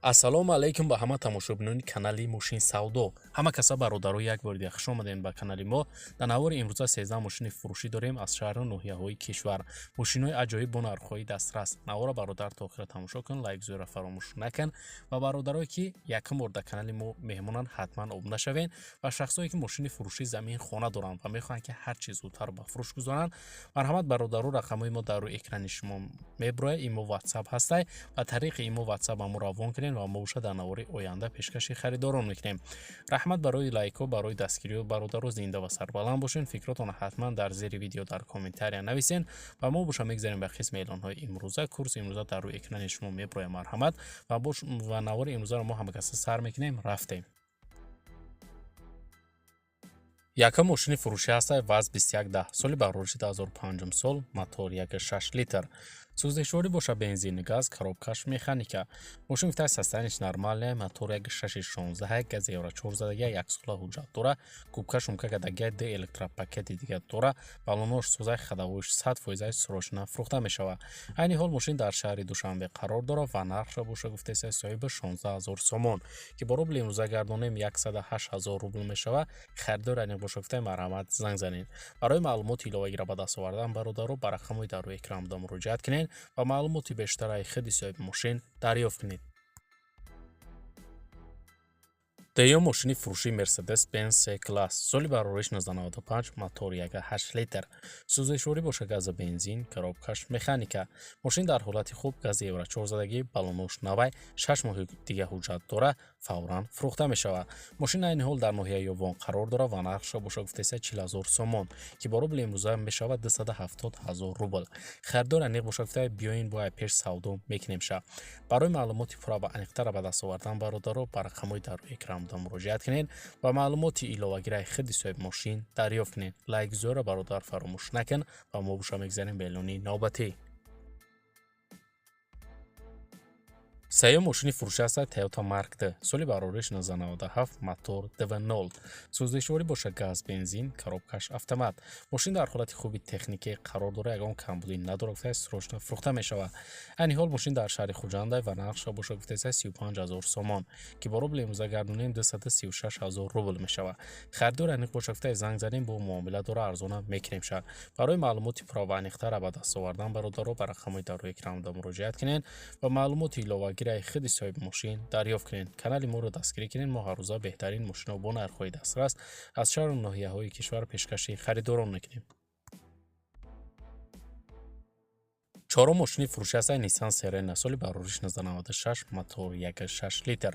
Ассалому алайкум ба ҳама тамошобинони канали Мошин Савдо. Ҳама каса бародаро як бори дигар хуш омадед ба канали мо. Дар навори имрӯза 13 мошини фурӯшӣ дорем аз шаҳру ноҳияҳои кишвар. Мошинҳои аҷоиб бо нархҳои дастрас. Навора бародар та охира тамошо кун, лайк гузориро фаромӯш накун ва бародарое ки якум бор дар канали мо меҳмонанд ҳатман обуна шавен ва шахсое ки мошини фурӯши замин хона доранд ва мехоҳанд ки ҳар чиз зудтар ба фурӯш гузоранд. Марҳамат бародаро, рақамҳои мо дар рӯи экрани шумо меброяд. Имо WhatsApp ҳастай. Ба тариқи имо WhatsApp ба мо равон кунед ва мо боша дар навори оянда пешкаши харидорон мекунем. Раҳмат барои лайкҳо, барои дастгирӣ. Бародаро зинда ва сарбаланд бошен. Фикротон ҳатман дар зери видео дар комментария нависен ва мо боша мегзарем ба қисми эълонҳои имрӯза. Курс имрӯза дар рӯи экрани шумо меброяд. Марҳамат ва навори имрӯзаро мо ҳама каса сар мекунем. Рафтем. Якум мошини фурӯшӣ ҳастай. ВАЗ 2110 соли барориши 2005 сол. Мотор 1.6 литр. Сӯздишворӣ боша бензин, газ, коробкаш механика. Мошин гуфтаи состояниш нормале. Мотор 1.616 газ евро 4 задагӣ, 1 сола ҳуҷҷат дора. Кубка шумка гадагӣ, д электропакети дигар дора. Балонош сӯзаи хадавош 100% срочно фурӯхта мешавад. Айни ҳол мошин дар шаҳри Душанбе қарор дорад ва нархша боша гуфтаи соҳиби 16000 сомон, ки бо рубли имрӯза гардонем 108000 рубл мешавад. Харидор айни боша гуфтаи марҳамат занг занед. Барои маълумоти иловагиро ба даст овардан бародаро ба рақамҳои дар рӯи экран будам муроҷиат кунед ва маълумоти бештараи худи соҳиби мошин дарёфт кунед. Деюм мошини фурӯшии Mercedes-Benz C-Class соли барориш 1995, мотор 1.8 литр. Сӯздишворӣ боша газа бензин, коробкаш механика. Мошин дар ҳолати хуб, гази евро 4 задагӣ, балонош навай, 6 моҳи дига ҳуҷҷат дора, фавран фурӯхта мешавад. Мошин айни ҳол дар ноҳияи Ёвон қарор дорад ва нархша боша гуфтаи 40000 сомон, ки бо рубли имрӯза мешавад 270000 рубл. Харидор аниқ боша гуфтаи биёин бо пеш савдо мекунемша. Барои маълумоти пурра ва аниқтара ба даст овардан бародаро ба рақамҳои дар рӯи экран муроҷиат кунед ва маълумоти иловагираи худи соҳиби мошин дарёфт кунед. Лайк гузориро бародар фаромӯш накун ва мо боша мегзарем ба эълони навбатӣ. Сеюм мошини фурӯшӣ ҳастай. Toyota Mark D соли барориш 1997, мотор 2.0. Сӯздишворӣ боша газ, бензин, коробкаш автомат. Мошин дар ҳолати хуби техникӣ қарор дора, ягон камбудӣ надорад, гуфтаи срочно фурӯхта мешавад. Айни ҳол мошин дар шаҳри Хуҷандай ва нархша боша гуфтаи 35000 сомон, ки бо рубли имрӯза гардонем 236000 рубл мешавад. Харидор аниқ боша гуфтаи занг занем бо муомила дора арзона мекунемша. Барои маълумоти пурра ва аниқтара ба даст овардан бародаро ба рақамҳои дар рӯи экран муроҷиат кунед ва маълумоти иловагираи худи соҳиби мошин дарёфт кунед. Канали моро дастгирӣ кунед. Мо ҳар рӯза беҳтарин мошинҳо бо нархҳои дастрас аз шаҳру ноҳияҳои кишвар пешкаши харидорон мекунем. Чорум мошини фурӯшӣ ҳастай. Nissan Serena соли барориш 1996, мотор 1.6 литр.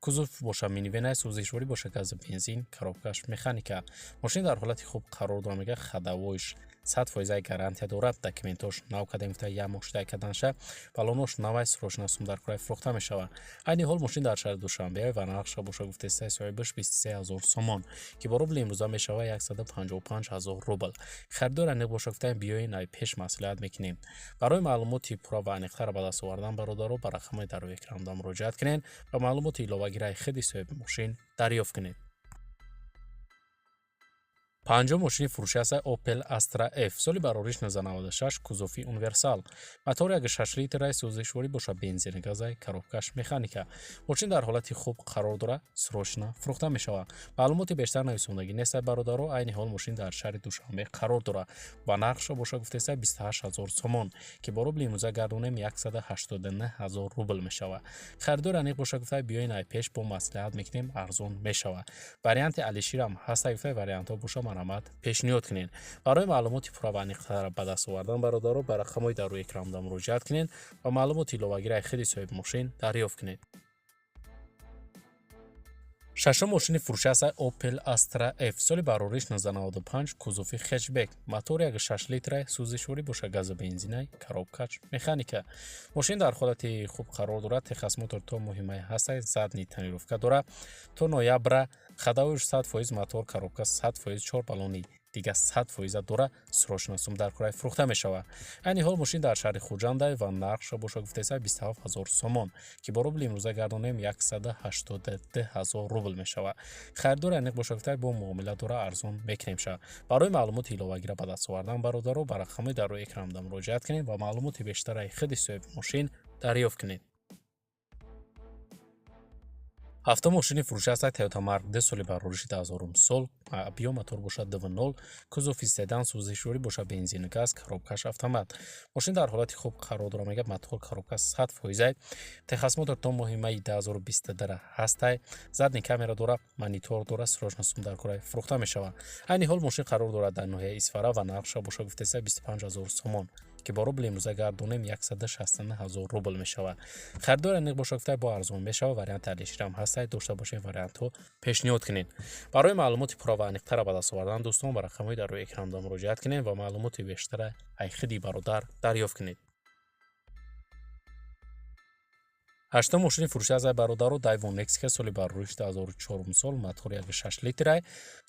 Кузов боша минивенай, сӯздишворӣ боша гази бензин, коробкаш механика. Мошин дар ҳолати хуб қарор дора, мега хадавоиш 100% гарантия дорад. Документош нав кардем гуфта як моҳ шуда каданша. Балонош навай срочно дар кураи фурӯхта мешавад. Айни ҳол мошин дар шаҳри Душанбе ва нархша боша гуфтаи соҳибаш 23000 сомон, ки бо рубли имрӯза мешавад 155000 рубл. Харидор аниқ боша гуфтаи биёин ай пеш маслиҳат мекунем. Барои маълумоти пурра ва аниқтара ба даст овардан бародаро ба рақамҳои дар рӯи экран муроҷиат кунед ва маълумоти иловагираи худи соҳиби мошин дарёфт кунед. Панҷум мошини фурӯшӣ ҳастай. Opel Astra F соли барориш 1996, кузофи универсал. Мотор 1.6 литр, сӯздишворӣ боша бензин, газай, коробкаш механика. Мошин дар ҳолати хуб қарор дора, срочно фурӯхта мешавад. Маълумоти бештар нависондагӣ нест бародаро. Айни ҳол мошин дар шаҳри Душанбе қарор дора ва нархша боша гуфтаи 28000 сомон, ки бо рубли имрӯза гардонем 189000 рубл мешавад. Харидор аниқ боша гуфтаи биёин ай пеш бо маслиҳат мекунем арзон мешавад. Варианти Алиширам ҳастай, гуфтаи вариантҳо боша марҳамат пешниҳод кунед. Барои маълумоти пурра ва аниқтара ба даст овардан бародаро ба рақамҳои дар рӯи экран муроҷиат кунед ва маълумоти иловагираи худи соҳиби мошин дарёфт кунед. Шашум мошини фурӯшӣ ҳастай. Opel Astra F соли барориш 1995, кузофи хетчбек. Мотор 1.6 литр, сӯздишворӣ боша газа бензинай, коробкач механика. Мошин дар ҳолати хуб қарор дорад. Техас мотор то моҳи май ҳастай. Задни тонировка дора. То ноябра хадавош 100%, мотор, коробка 100%, 4 балони дига 100% дора, срочно дар кураи фурӯхта мешавад. Айни ҳол мошин дар шаҳри Хуҷандай ва нархша боша гуфтаи 27000 сомон, ки бо рубли имрӯза гардонем 180000 рубл мешавад. Харидор аниқ боша гуфтаи бо муомила дора арзон мекунемша. Барои маълумоти иловагира ба даст овардан бародаро ба рақамҳои дар рӯи экран муроҷиат кунед ва маълумоти бештараи худи соҳиби мошин дарёфт кунед. Автомошини фурӯши ҳастад Toyota Mark D соли барориши 2000 сол, объем мотор бошад 2.0, кузофи седан, сӯзишворӣ бошад бензину газ, коробкаш автомат. Мошин дар ҳолати хуб қарор дорад, мегӯяд мотор коробка 100%. Техосмотор то моҳи майи 2022 ҳастай. Задни камера дорад, монитор дорад, срочносум дар кораи фурӯхта мешавад. Айни ҳол мошин қарор дорад дар ноҳияи Исфара ва нархша бошад гуфтаиста 25000 сомон, ки бо рубли имрӯза гардонем 169000 рубл мешавад. Харидор аниқ бошад гуфта бо арзон мешавад. Варианти алиширам ҳастай, дошта бошед вариантҳо пешниҳод кунед. Барои маълумоти пурра ва аниқтара ба даст овардан дӯстон ба рақамҳои дар рӯи экранда муроҷиат кунед ва маълумоти бештара аз худи бародар дарёфт кунед. Ҳаштум мошини фурӯши аз бародаро Daiwo Nexia соли барориши 2004 сол, мотор 1.6 литрай,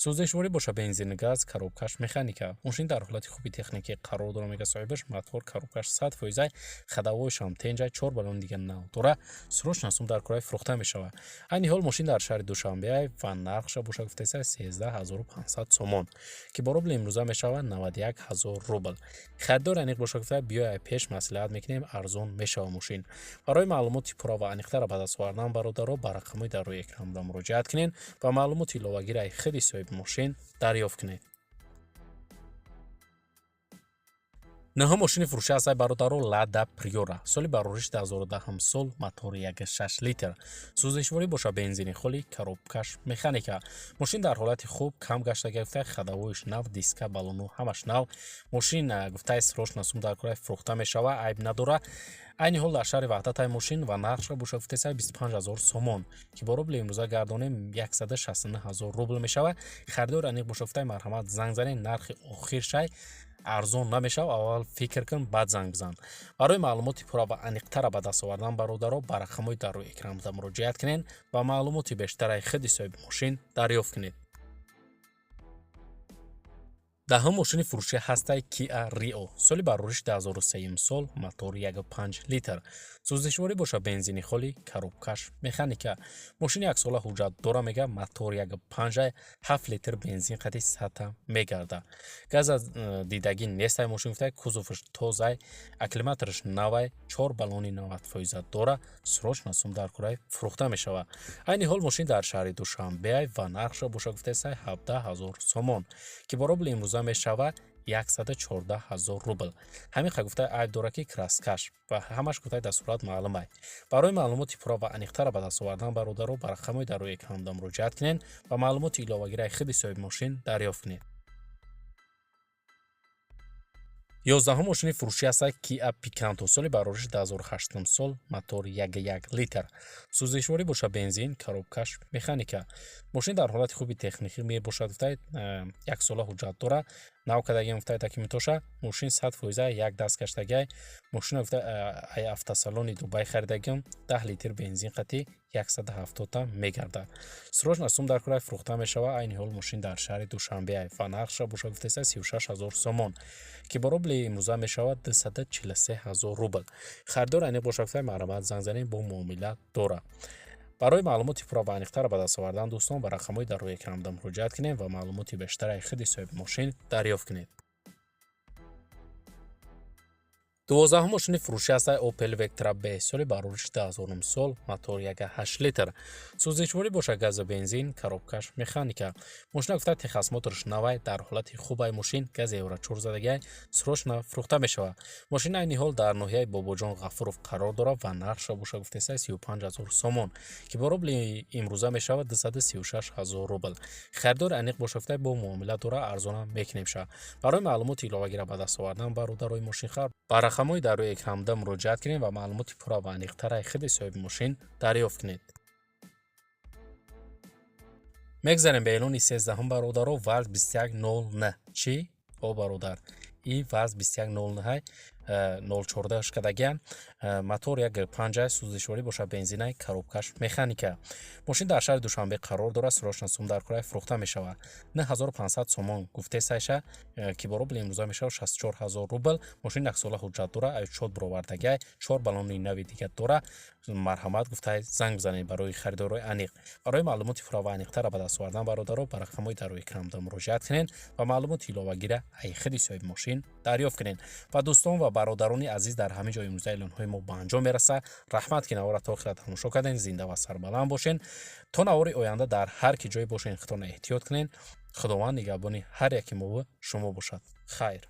сӯзишворӣ бошад бензину газ, коробкаш механика. Мошин дар ҳолати хуби техникӣ қарор дорад, мегӯяд соҳибаш. Мотор коробкаш 100%, хадавоишам тенҷай, 4 баллони дига нав дорад, срочносум дар кораи фурӯхта мешавад. Айни ҳол мошин дар шаҳри Душанбе ва нархша бошад гуфтаиста 13500 сомон, ки бо рубли имрӯза мешавад 91000 рубл. Харидор аниқ бошад гуфта биёй пеш маслиҳат мекунем, арзон мешавад мошин. Барои маълумоти пурра ва аниқтара ба даст овардан бародаро ба рақамҳои дар рӯи экранда муроҷиат кунед ва маълумоти иловагира аз худи соҳиби мошин дарёфт кунед. Наҳум мошини фурӯши ҳастад бародаро Lada Priora соли барориши 2010 сол, мотор 1.6 литр, сӯзишворӣ бошад бензини холи, коробкаш механика. Мошин дар ҳолати хуб, кам гашта гирифта, хадавоиш нав, диска, баллону ҳамаш нав. Мошин гуфтаи срочносум дар кораи фурӯхта мешавад, айб надорад. Айни ҳол дар шаҳри ваҳдатай мошин ва нархша бошад гуфтаиста 25000 сомон, ки бо рубли имрӯза гардонем 169000 рубл мешавад. Харидор аниқ бошад гуфта марҳамат занг занед, нархи охир шай арзон намешавад, аввал фикр кун, баъд занг бизан. Барои маълумоти пурра ва аниқтара ба даст овардан бародаро ба рақамҳои дар рӯи экранда муроҷиат кунед ва маълумоти бештара аз худи соҳиби мошин дарёфт кунед. Даҳум мошини фурӯши ҳастай Kia Rio соли барориши 2003 сол, мотор 1.5 литр, сӯзишворӣ бошад бензини холи, коробкаш механика. Мошини яксола ҳуҷҷат дора, мега мотор 1.5 7 литр бензин қати 100 мегардад. Газа дидагӣ нестай мошин гуфта, кузофиш тозай, акклиматориш навай, 4 баллони 90% дора, срочносум дар кораи фурӯхта мешавад. Айни ҳол мошин дар шаҳри Душанбе ва нархша бошад гуфта 17000 сомон, ки бо рубли имрӯза мешавад 114000 рубл. Ҳамин гуфта айб дорад ки краскаш ва ҳамаш гуфта дар сурат маълум ай. Барои маълумоти пурра ва аниқтара ба даст овардан бародаро ба рақамҳои дар рӯи экранда муроҷиат кунед ва маълумоти иловагира аз худи соҳиби мошин дарёфт кунед. 11 мошини фурӯши ҳастад Kia Picanto соли барориши 2008 сол, мотор 1.1 литр, сӯзишворӣ бошад бензин, коробкаш механика. Мошин дар ҳолати хуби техникӣ мебошад, гуфтаед яксола ҳуҷҷат дорад, навкадагӣ гуфтаед акимитоша, мошин 100% як даст гаштагай. Мошина гуфта ай автосалони Дубай харидагим, 10 литр бензин қати 170 мегардад. Срочносум дар кораи фурӯхта мешавад. Айни ҳол мошин дар шаҳри Душанбе ва нархша бошад гуфтаиста 36000 сомон, ки бо рубли имрӯза мешавад 243000 рубл. Харидор аниқ бошад гуфта марҳамат занг занед, бо муомила дора. Барои маълумоти пурра ва аниқтара ба даст овардан дӯстон ба рақамҳои дар рӯи экранда муроҷиат кунед ва маълумоти бештара аз худи соҳиби мошин дарёфт кунед. 12 мошини фурӯши ҳастад Opel Vectra B соли барориши 2000 сол, мотор 1.8 литр, сӯзишворӣ бошад газу бензин, коробкаш механика. Мошина гуфта техосмоториш навай, дар ҳолати хубай мошин, гази евро-4 задагай, срочно фурӯхта мешавад. Мошин айни ҳол дар ноҳияи Бобоҷон Ғафуров қарор дорад ва нархша бошад гуфтаиста 35000 сомон, ки бо рубли имрӯза мешавад 236000 рубл. Харидор аниқ бошад гуфта бо муомила дора, арзонам мекунемша. Барои маълумоти иловагира ба даст овардан бародарои мошинхар ба рақамҳои дар рӯи экранда муроҷиат кунед ва маълумоти пурра ва аниқтара аз худи соҳиби мошин дарёфт кунед. мегзарем ба эълони 13 бародаро ВАЗ 2109 чӣ о бародар и ВАЗ 2109 014 шкадагиан, мотор 1.5, сӯзишворӣ бошад бензинай, коробкаш механика. Мошин дар шаҳри Душанбе қарор дорад, срочносум дар кораи фурӯхта мешавад. 9500 сомон гуфтесайша, ки бо рубли имрӯза мешавад 64000 рубл. мошин яксола ҳуҷҷат дора, айчот бировардагай, 4 баллони нави дига дора. марҳамат гуфта занг бизанед барои харидорои аниқ. барои маълумоти пурра ва аниқтара ба даст овардан бародаро ба рақамҳои дар рӯи экранда муроҷиат кунед ва маълумоти иловагира аз худи соҳиби мошин дарёфт кунед. ва дӯстон ва бародарони азиз, дар ҳамин ҷои имрӯза эълонҳои мо ба анҷом мераса. Раҳмат ки навора то охира тамошо карден. Зинда ва сарбаланд бошен. То навори оянда дар ҳар ки ҷой бошен худтона эҳтиёт кунен. Худованд нигаҳбони ҳар яки мо ва шумо бошад. Хайр.